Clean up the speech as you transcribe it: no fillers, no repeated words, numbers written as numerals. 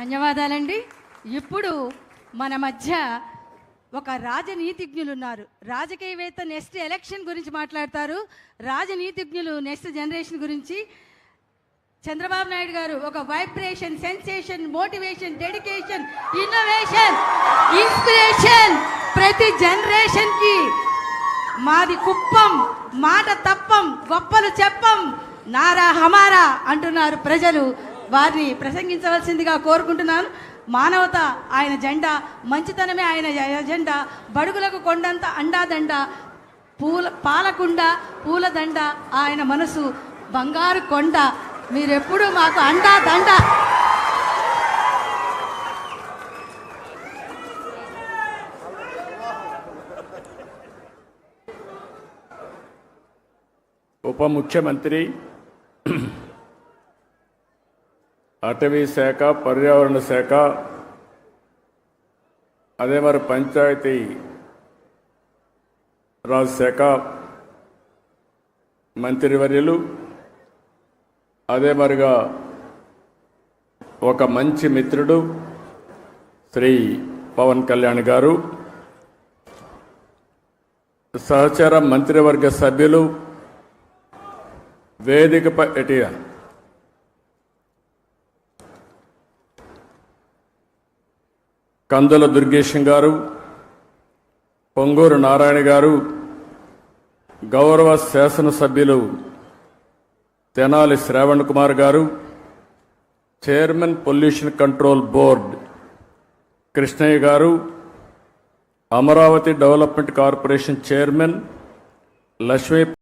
ధన్యవాదాలండి. ఇప్పుడు మన మధ్య ఒక రాజనీతిజ్ఞులు ఉన్నారు. రాజకీయవేత్త నెక్స్ట్ ఎలక్షన్ గురించి మాట్లాడతారు. రాజనీతిజ్ఞులు నెక్స్ట్ జనరేషన్ గురించి. చంద్రబాబు నాయుడు గారు ఒక vibration, sensation, motivation, dedication, innovation, inspiration ప్రతి జనరేషన్కి. మాది కుప్పం, మాట తప్పం, గొప్పలు చెప్పం, నారా హమారా అంటున్నారు ప్రజలు. వారిని ప్రసంగించవలసిందిగా కోరుకుంటున్నాను. మానవత ఆయన జెండా, మంచితనమే ఆయన ఎజెండా, బడుగులకు కొండంత అండాదండ, పాలకుండ పూలదండ ఆయన మనసు బంగారు కొండ. మీరెప్పుడు మాకు అండా దండ. ఉప ముఖ్యమంత్రి, అటవీ శాఖ, పర్యావరణ శాఖ, అదే మరి పంచాయతీ రాజ్ శాఖ మంత్రివర్యులు, అదే మరిగా ఒక మంచి మిత్రుడు శ్రీ పవన్ కళ్యాణ్ గారు, సహచర మంత్రివర్గ సభ్యులు, వేదికపై కందుల దుర్గేశం గారు, పొంగూరు నారాయణ గారు, గౌరవ శాసనసభ్యులు Tenali Shravan Kumar garu, chairman pollution control board Krishnaiah garu, Amaravati development corporation chairman Lakshmi